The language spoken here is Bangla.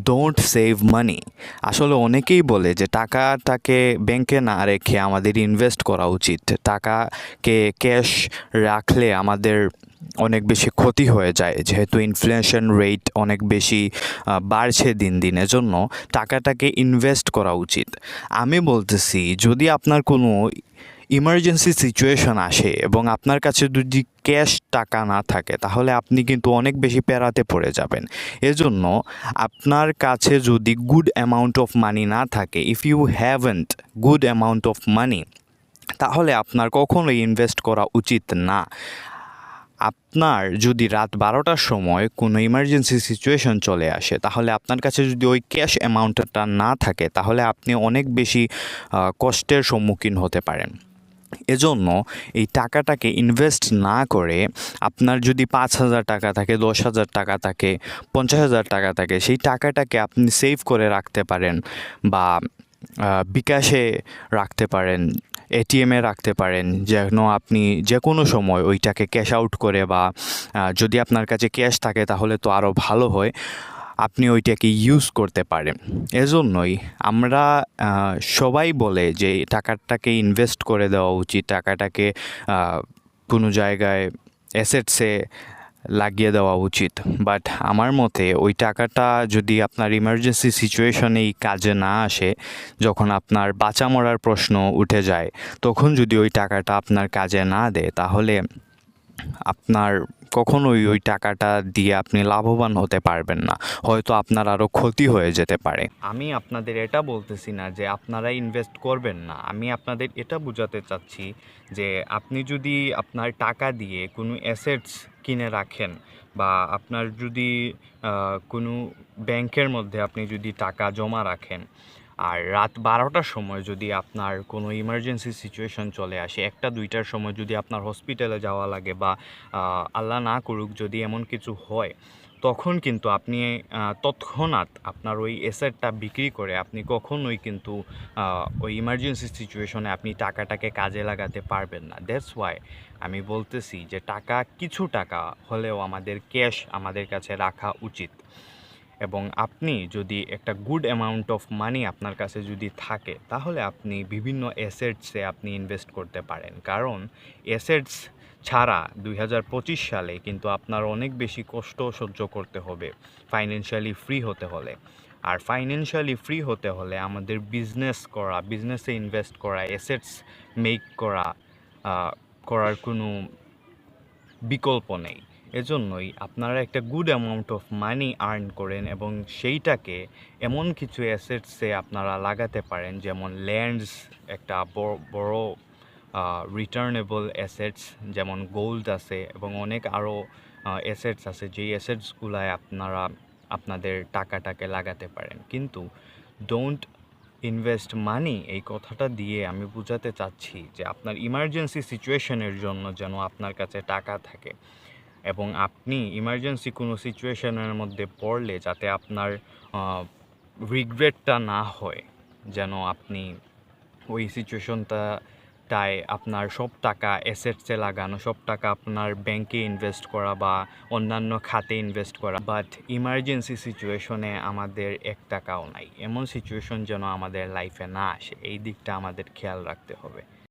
ডোন্ট সেভ মানি। আসলে অনেকেই বলে যে টাকাটাকে ব্যাংকে না রেখে আমাদের ইনভেস্ট করা উচিত। টাকাকে ক্যাশ রাখলে আমাদের অনেক বেশি ক্ষতি হয়ে যায়, যেহেতু ইনফ্লেশন রেট অনেক বেশি বাড়ছে দিন দিন। এজন্য টাকাটাকে ইনভেস্ট করা উচিত। আমি বলতেছি, যদি আপনার কোনো ইমার্জেন্সি সিচুয়েশন আসে এবং আপনার কাছে যদি ক্যাশ টাকা না থাকে, তাহলে আপনি কিন্তু অনেক বেশি প্যারাতে পড়ে যাবেন। এজন্য আপনার কাছে যদি গুড অ্যামাউন্ট অফ মানি না থাকে, if you haven't good amount of money, তাহলে আপনার কখনোই ইনভেস্ট করা উচিত না। আপনার যদি রাত 12টার সময় কোনো ইমার্জেন্সি সিচুয়েশন চলে আসে, তাহলে আপনার কাছে যদি ওই ক্যাশ অ্যামাউন্টটা না থাকে, তাহলে আপনি অনেক বেশি কষ্টের সম্মুখীন হতে পারেন। এজন্য এই টাকাটাকে ইনভেস্ট না করে আপনার যদি 5,000 টাকা থাকে, 10,000 টাকা থাকে, 50,000 টাকা থাকে, সেই টাকাটাকে আপনি সেভ করে রাখতে পারেন, বা বিকাশে রাখতে পারেন, এটিএমে রাখতে পারেন, যেন আপনি যে কোনো সময় ওইটাকে ক্যাশ আউট করে, বা যদি আপনার কাছে ক্যাশ থাকে তাহলে তো আরও ভালো হয়, আপনি ওইটাকে ইউজ করতে পারেন। এজন্যই আমরা সবাই বলে যে টাকাটাকে ইনভেস্ট করে দেওয়া উচিত, টাকাটাকে কোনো জায়গায় অ্যাসেটসে লাগিয়ে দেওয়া উচিত। বাট আমার মতে ওই টাকাটা যদি আপনার ইমার্জেন্সি সিচুয়েশনেই কাজে না আসে, যখন আপনার বাঁচা মরার প্রশ্ন উঠে যায়, তখন যদি ওই টাকাটা আপনার কাজে না দেয়, তাহলে আপনার কখনোই ওই টাকাটা দিয়ে আপনি লাভবান হতে পারবেন না। হয়তো আপনার আরও ক্ষতি হয়ে যেতে পারে। আমি আপনাদের এটা বলতেছি না যে আপনারা ইনভেস্ট করবেন না। আমি আপনাদের এটা বোঝাতে চাচ্ছি যে আপনি যদি আপনার টাকা দিয়ে কোনো অ্যাসেটস কিনে রাখেন, বা আপনার যদি কোনো ব্যাংকের মধ্যে আপনি যদি টাকা জমা রাখেন, আর রাত 12টার সময় যদি আপনার কোনো ইমার্জেন্সি সিচুয়েশন চলে আসে, 1টা 2টার সময় যদি আপনার হসপিটালে যাওয়া লাগে, বা আল্লাহ না করুক যদি এমন কিছু হয়, তখন কিন্তু আপনি তৎক্ষণাৎ আপনার ওই অ্যাসেটটা বিক্রি করে আপনি কখনোই কিন্তু ওই ইমার্জেন্সি সিচুয়েশনে আপনি টাকাটাকে কাজে লাগাতে পারবেন না। দ্যাটস ওয়াই আমি বলতেছি যে কিছু টাকা হলেও আমাদের ক্যাশ আমাদের কাছে রাখা উচিত। এবং আপনি যদি একটা গুড অ্যামাউন্ট অফ মানি আপনার কাছে যদি থাকে, তাহলে আপনি বিভিন্ন অ্যাসেটসে আপনি ইনভেস্ট করতে পারেন। কারণ অ্যাসেটস ছাড়া 2025 সালে কিন্তু আপনার অনেক বেশি কষ্ট সহ্য করতে হবে ফাইন্যান্সিয়ালি ফ্রি হতে হলে। আর ফাইন্যান্সিয়ালি ফ্রি হতে হলে আমাদের বিজনেসে ইনভেস্ট করা, অ্যাসেটস মেক করার কোনো বিকল্প নেই। এজন্যই আপনারা একটা good amount of money earn করেন এবং সেইটাকে এমন কিছু অ্যাসেটসে আপনারা লাগাতে পারেন, যেমন ল্যান্ডস একটা বড় রিটার্নেবল অ্যাসেটস, যেমন গোল্ড আছে, এবং অনেক আরও অ্যাসেটস আছে, যেই অ্যাসেটসগুলায় আপনারা আপনাদের টাকাটাকে লাগাতে পারেন। কিন্তু ডোন্ট ইনভেস্ট মানি, এই কথাটা দিয়ে আমি বোঝাতে চাচ্ছি যে আপনার ইমার্জেন্সি সিচুয়েশনের জন্য যেন আপনার কাছে টাকা থাকে, এবং আপনি ইমার্জেন্সি কোনো সিচুয়েশনের মধ্যে পড়লে যাতে আপনার রিগ্রেটটা না হয়, যেন আপনি ওই সিচুয়েশনটায় আপনার সব টাকা অ্যাসেটসে লাগানো, সব টাকা আপনার ব্যাংকে ইনভেস্ট করা বা অন্যান্য খাতে ইনভেস্ট করা, বাট ইমার্জেন্সি সিচুয়েশনে আমাদের 1 টাকাও নাই, এমন সিচুয়েশন যেন আমাদের লাইফে না আসে, এই দিকটা আমাদের খেয়াল রাখতে হবে।